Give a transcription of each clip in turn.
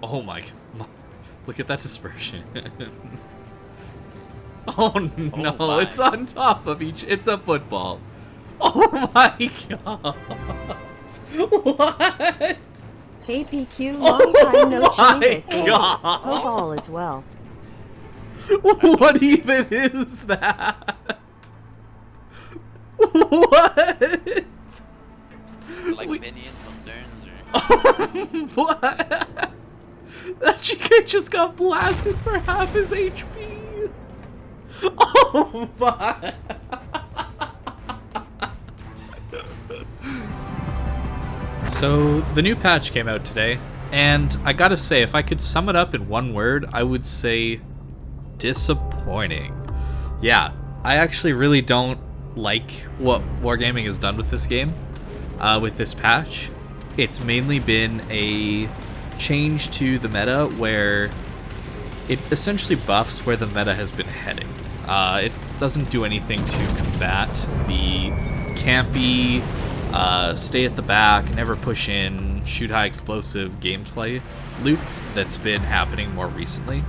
Oh my... Look at that dispersion. Oh no, it's on top of each... It's a football. Oh my god. What? Hey PQ, long time no changes. God. Hope all is well. What even is that? What? Like minions concerns or... What? That GK just got blasted for half his HP. Oh my. So, the new patch came out today, and I gotta say, if I could sum it up in one word, I would say disappointing. Yeah, I actually really don't like what Wargaming has done with this game, with this patch. It's mainly been a change to the meta where it essentially buffs where the meta has been heading. It doesn't do anything to combat the campy, stay at the back, never push in, shoot high explosive gameplay loop that's been happening more recently.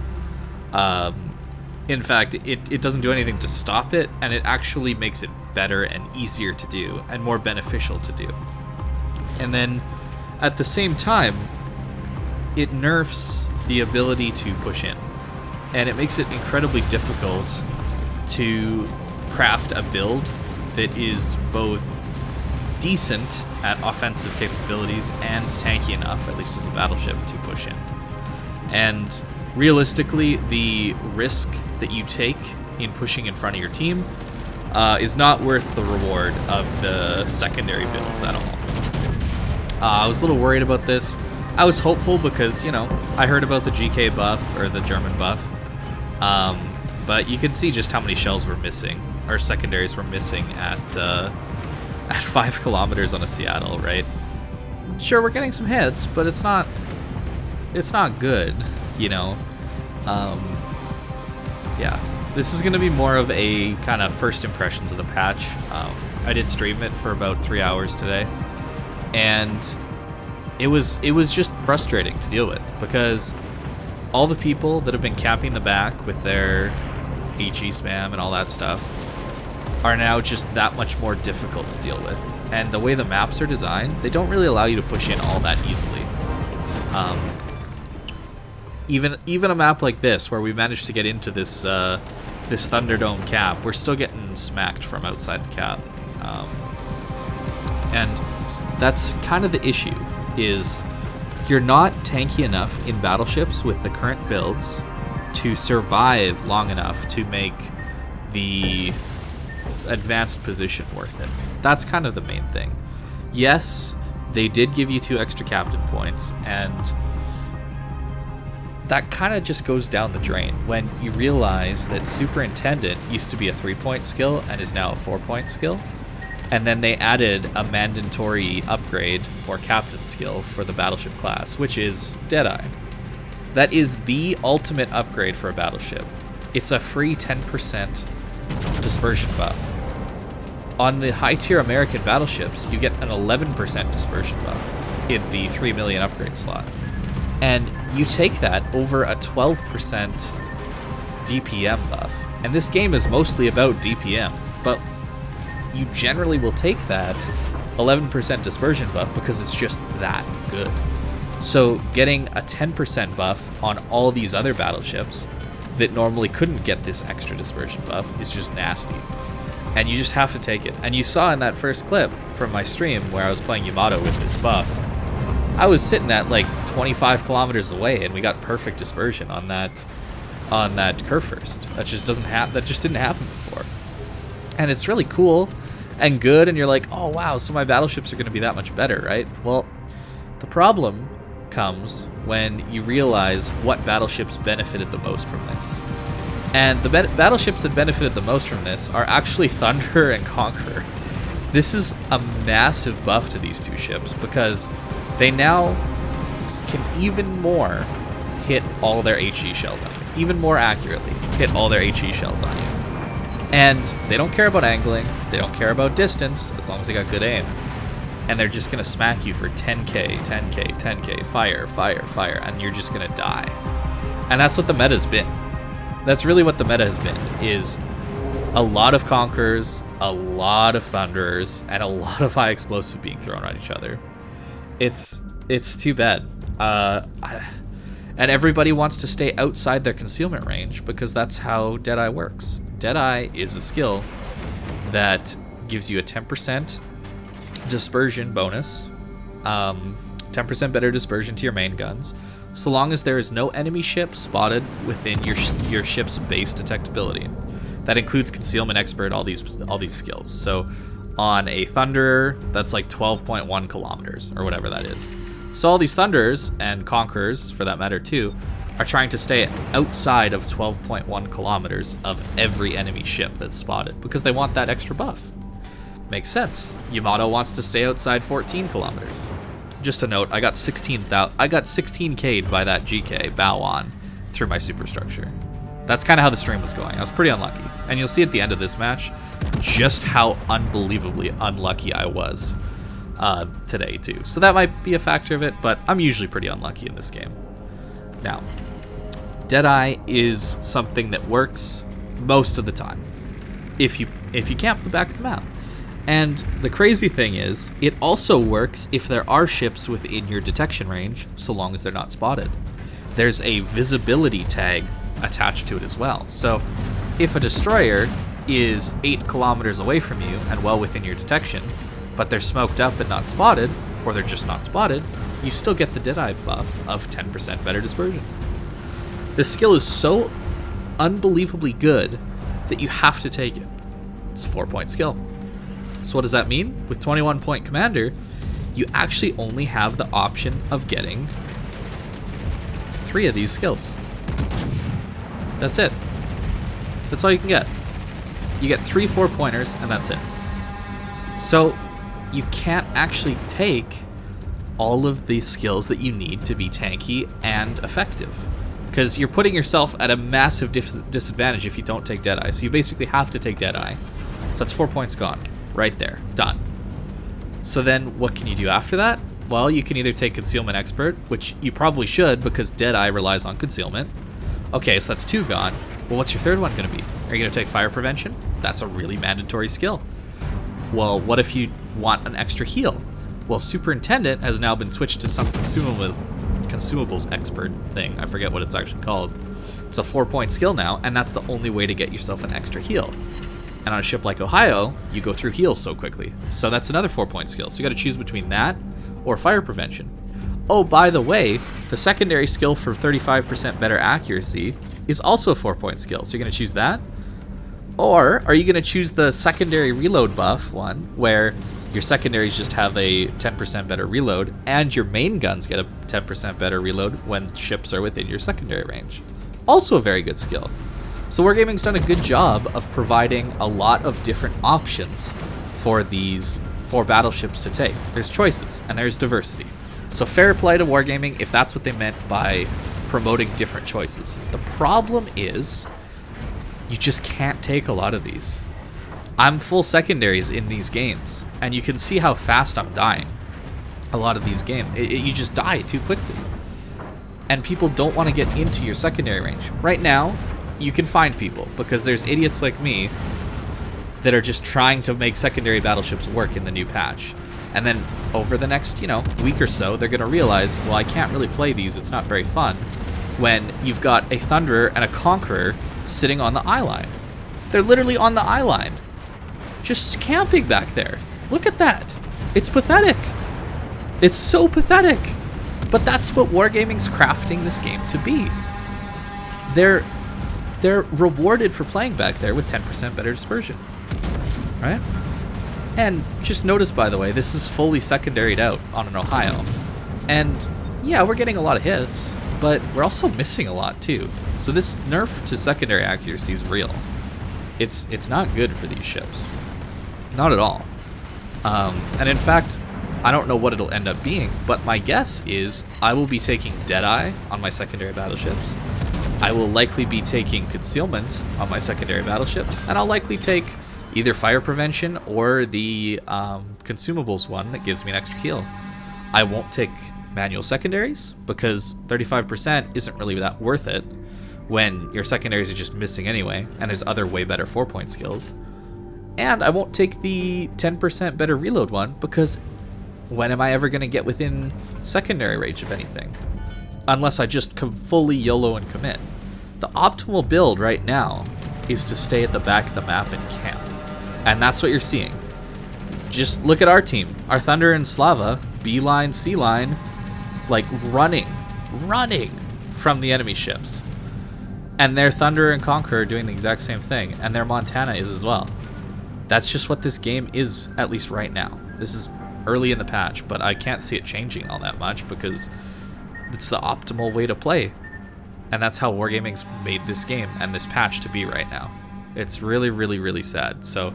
In fact, it doesn't do anything to stop it, and it actually makes it better and easier to do, and more beneficial to do. And then, at the same time, it nerfs the ability to push in, and it makes it incredibly difficult to craft a build that is both decent at offensive capabilities and tanky enough, at least as a battleship, to push in. And realistically, the risk that you take in pushing in front of your team is not worth the reward of the secondary builds at all. I was a little worried about this. I was hopeful because, you know, I heard about the GK buff, or the German buff, but you can see just how many shells were missing, or secondaries were missing at 5 kilometers on a Seattle, right? Sure, we're getting some hits, but it's not good, you know? Yeah, this is going to be more of a kind of first impressions of the patch. I did stream it for about 3 hours today, and it was just frustrating to deal with, because all the people that have been camping the back with their HE spam and all that stuff are now just that much more difficult to deal with. And the way the maps are designed, they don't really allow you to push in all that easily. Even a map like this, where we managed to get into this this Thunderdome cap, we're still getting smacked from outside the cap. And that's kind of the issue, is you're not tanky enough in battleships with the current builds to survive long enough to make the advanced position worth it. That's kind of the main thing. Yes, they did give you 2 extra captain points, and that kind of just goes down the drain when you realize that Superintendent used to be a 3-point skill and is now a 4-point skill. And then they added a mandatory upgrade or captain skill for the battleship class, which is Deadeye. That is the ultimate upgrade for a battleship. It's a free 10% dispersion buff. On the high-tier American battleships, you get an 11% dispersion buff in the 3 million upgrade slot. And you take that over a 12% DPM buff. And this game is mostly about DPM, but you generally will take that 11% dispersion buff because it's just that good. So getting a 10% buff on all these other battleships that normally couldn't get this extra dispersion buff is just nasty. And you just have to take it. And you saw in that first clip from my stream where I was playing Yamato with this buff, I was sitting at like 25 kilometers away and we got perfect dispersion on that Kurfürst. That just didn't happen before. And it's really cool and good, and you're like, oh wow, so my battleships are going to be that much better, right? Well, the problem comes when you realize what battleships benefited the most from this. And the battleships that benefited the most from this are actually Thunder and Conqueror. This is a massive buff to these 2 ships because they now can even more hit all their HE shells on you. Even more accurately hit all their HE shells on you. And they don't care about angling, they don't care about distance, as long as they got good aim. and they're just going to smack you for 10k, 10k, 10k, fire, fire, fire, and you're just going to die. And that's what the meta's been. That's really what the meta has been, is a lot of Conquerors, a lot of Thunderers, and a lot of high explosive being thrown at each other. It's too bad. And everybody wants to stay outside their concealment range because that's how Deadeye works. Deadeye is a skill that gives you a 10% dispersion bonus, 10% better dispersion to your main guns, so long as there is no enemy ship spotted within your ship's base detectability. That includes concealment expert, all these skills. So on a Thunderer, that's like 12.1 kilometers or whatever that is. So all these Thunderers and Conquerors, for that matter too, are trying to stay outside of 12.1 kilometers of every enemy ship that's spotted because they want that extra buff. Makes sense. Yamato wants to stay outside 14 kilometers. Just a note, I got 16K'd by that GK bow on through my superstructure. That's kind of how the stream was going. I was pretty unlucky. And you'll see at the end of this match just how unbelievably unlucky I was today too. So that might be a factor of it, but I'm usually pretty unlucky in this game. Now, Deadeye is something that works most of the time if you camp the back of the map. And the crazy thing is, it also works if there are ships within your detection range, so long as they're not spotted. There's a visibility tag attached to it as well. So if a destroyer is 8 kilometers away from you and well within your detection, but they're smoked up and not spotted, or they're just not spotted, you still get the Deadeye buff of 10% better dispersion. This skill is so unbelievably good that you have to take it. It's a 4-point skill. So what does that mean? With 21-point Commander, you actually only have the option of getting 3 of these skills. That's it. That's all you can get. You get 3 4-pointers, and that's it. So you can't actually take all of the skills that you need to be tanky and effective, because you're putting yourself at a massive disadvantage if you don't take Deadeye. So you basically have to take Deadeye. So that's 4 points gone. Right there. Done. So then what can you do after that? Well, you can either take Concealment Expert, which you probably should because Deadeye relies on concealment. Okay, so that's 2 gone. Well, what's your third one going to be? Are you going to take Fire Prevention? That's a really mandatory skill. Well, what if you want an extra heal? Well, Superintendent has now been switched to some consumables expert thing. I forget what it's actually called. It's a 4-point skill now, and that's the only way to get yourself an extra heal. And on a ship like Ohio, you go through heals so quickly. So that's another 4-point skill. So you got to choose between that or Fire Prevention. Oh, by the way, the secondary skill for 35% better accuracy is also a 4-point skill. So you're going to choose that? Or are you going to choose the secondary reload buff one, where your secondaries just have a 10% better reload, and your main guns get a 10% better reload when ships are within your secondary range? Also a very good skill. So Wargaming's done a good job of providing a lot of different options for these 4 battleships to take. There's choices, and there's diversity. So fair play to Wargaming if that's what they meant by promoting different choices. The problem is, you just can't take a lot of these. I'm full secondaries in these games, and you can see how fast I'm dying. A lot of these games, you just die too quickly. And people don't want to get into your secondary range. Right now, you can find people, because there's idiots like me that are just trying to make secondary battleships work in the new patch. And then over the next, week or so, they're going to realize, well, I can't really play these, it's not very fun, when you've got a Thunderer and a Conqueror sitting on the eye line. They're literally on the eye line, just camping back there. Look at that. It's pathetic. It's so pathetic. But that's what Wargaming's crafting this game to be. They're rewarded for playing back there with 10% better dispersion, right? And just notice, by the way, this is fully secondaried out on an Ohio. And yeah, we're getting a lot of hits, but we're also missing a lot too. So this nerf to secondary accuracy is real. It's not good for these ships. Not at all. And in fact, I don't know what it'll end up being, but my guess is I will be taking Deadeye on my secondary battleships. I will likely be taking Concealment on my secondary battleships, and I'll likely take either fire prevention or the consumables one that gives me an extra heal. I won't take manual secondaries because 35% isn't really that worth it when your secondaries are just missing anyway, and there's other way better 4-point skills. And I won't take the 10% better reload one because when am I ever going to get within secondary range of anything? Unless I just fully YOLO and commit. The optimal build right now is to stay at the back of the map and camp. And that's what you're seeing. Just look at our team. Our Thunder and Slava, B-line, C-line, like running from the enemy ships. And their Thunder and Conqueror are doing the exact same thing. And their Montana is as well. That's just what this game is, at least right now. This is early in the patch, but I can't see it changing all that much because it's the optimal way to play. And that's how Wargaming's made this game and this patch to be right now. It's really, really, really sad. So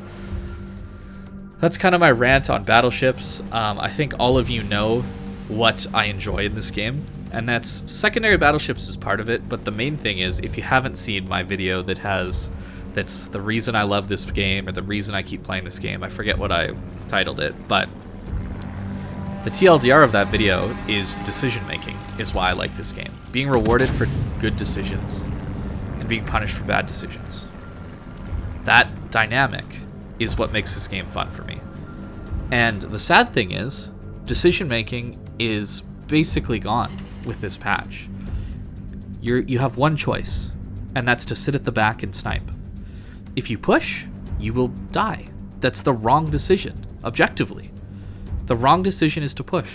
that's kind of my rant on Battleships. I think all of you know what I enjoy in this game, and that's secondary battleships is part of it, but the main thing is, if you haven't seen my video that's the reason I love this game, or the reason I keep playing this game, I forget what I titled it, but the TLDR of that video is decision making is why I like this game. Being rewarded for good decisions and being punished for bad decisions. That dynamic is what makes this game fun for me. And the sad thing is, decision making is basically gone with this patch. You have one choice, and that's to sit at the back and snipe. If you push, you will die. That's the wrong decision, objectively. The wrong decision is to push.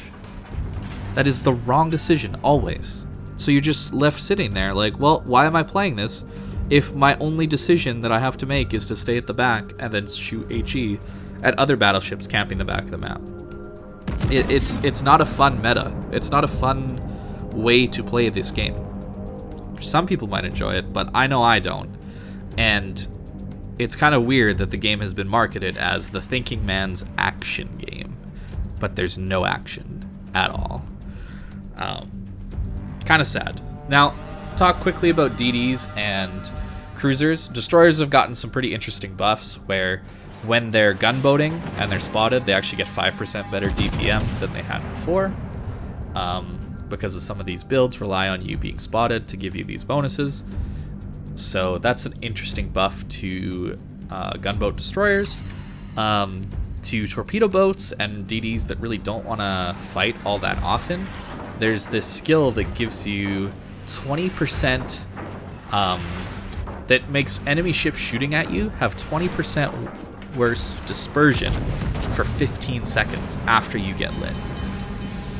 That is the wrong decision, always. So you're just left sitting there like, well, why am I playing this if my only decision that I have to make is to stay at the back and then shoot HE at other battleships camping the back of the map? It's not a fun meta. It's not a fun way to play this game. Some people might enjoy it, but I know I don't. And it's kind of weird that the game has been marketed as the thinking man's action game, but there's no action at all. Kind of sad. Now, talk quickly about DDs and cruisers. Destroyers have gotten some pretty interesting buffs where when they're gunboating and they're spotted, they actually get 5% better DPM than they had before. Because of some of these builds rely on you being spotted to give you these bonuses. So that's an interesting buff to gunboat destroyers, to torpedo boats and DDs that really don't want to fight all that often. There's this skill that gives you 20%, that makes enemy ships shooting at you have 20% worse dispersion for 15 seconds after you get lit.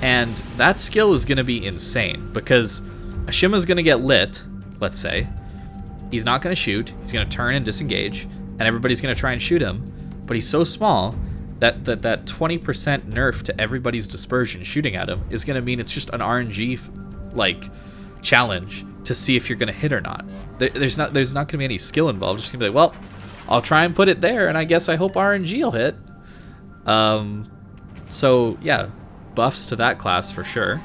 And that skill is going to be insane because Ashima's going to get lit, let's say. He's not going to shoot, he's going to turn and disengage, and everybody's going to try and shoot him, but he's so small that 20% nerf to everybody's dispersion shooting at him is going to mean it's just an RNG like challenge to see if you're going to hit or not. There's not going to be any skill involved. Just going to be like, well, I'll try and put it there, and I guess I hope RNG will hit. So yeah, buffs to that class for sure.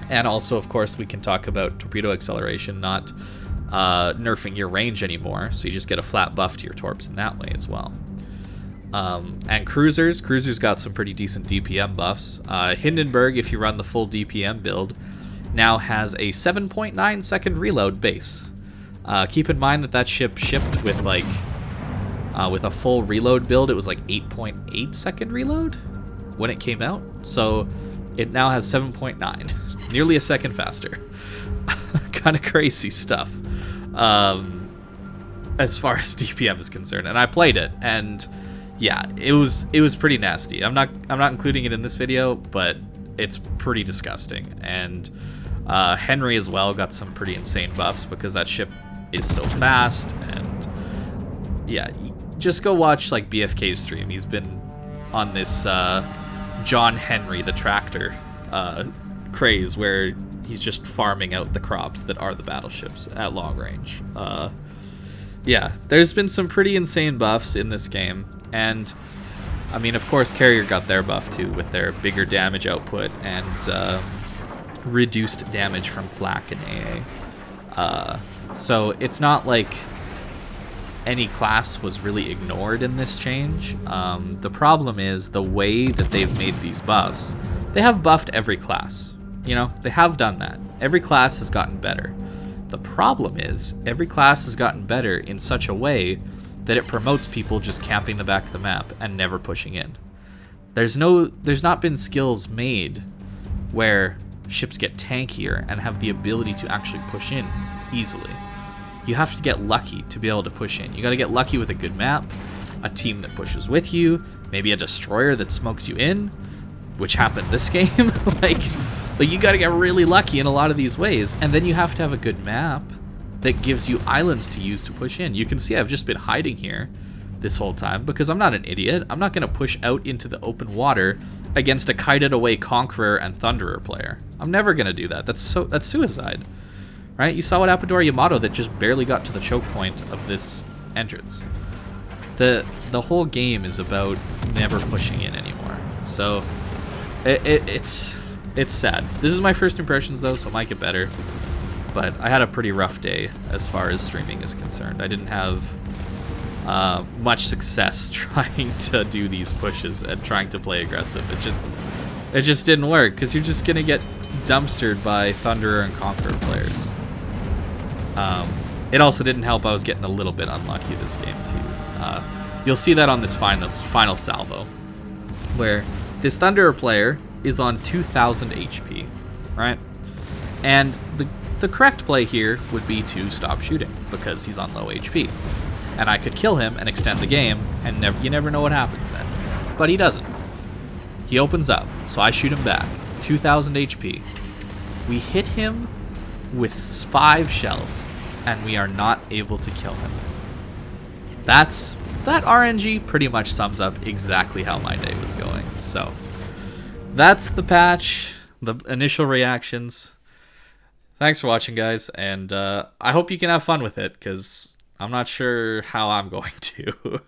And also, of course, we can talk about torpedo acceleration not nerfing your range anymore, so you just get a flat buff to your torps in that way as well. And cruisers got some pretty decent DPM buffs. Hindenburg, if you run the full DPM build, now has a 7.9 second reload base. Keep in mind that ship shipped with like with a full reload build, it was like 8.8 second reload when it came out. So it now has 7.9, nearly a second faster. Kind of crazy stuff as far as DPM is concerned. And I played it, and yeah, it was pretty nasty. I'm not including it in this video, but it's pretty disgusting. And Henry as well got some pretty insane buffs because that ship is so fast. And yeah, just go watch like BFK's stream. He's been on this John Henry the tractor craze where he's just farming out the crops that are the battleships at long range. Yeah, there's been some pretty insane buffs in this game. And I mean, of course, Carrier got their buff too with their bigger damage output and reduced damage from flak and AA. So it's not like any class was really ignored in this change. The problem is the way that they've made these buffs. They have buffed every class. You know, they have done that. Every class has gotten better. The problem is every class has gotten better in such a way that it promotes people just camping the back of the map and never pushing in. There's not been skills made where ships get tankier and have the ability to actually push in easily. You have to get lucky to be able to push in. You got to get lucky with a good map, a team that pushes with you, maybe a destroyer that smokes you in, which happened this game. like you got to get really lucky in a lot of these ways, and then you have to have a good map that gives you islands to use to push in. You can see I've just been hiding here this whole time because I'm not an idiot. I'm not going to push out into the open water against a kited away Conqueror and Thunderer player. I'm never going to do that. That's suicide. Right? You saw what happened to our Yamato that just barely got to the choke point of this entrance. The whole game is about never pushing in anymore. So it's sad. This is my first impressions though, so it might get better. But I had a pretty rough day as far as streaming is concerned. I didn't have much success trying to do these pushes and trying to play aggressive. It just didn't work because you're just gonna get dumpstered by Thunderer and Conqueror players. It also didn't help I was getting a little bit unlucky this game too. You'll see that on this final salvo, where this Thunderer player is on 2,000 HP, right? And the correct play here would be to stop shooting because he's on low HP. And I could kill him and extend the game, and you never know what happens then. But he doesn't. He opens up, so I shoot him back. 2,000 HP. We hit him with 5 shells, and we are not able to kill him. That RNG pretty much sums up exactly how my day was going. So that's the patch, the initial reactions. Thanks for watching, guys, and I hope you can have fun with it, because I'm not sure how I'm going to.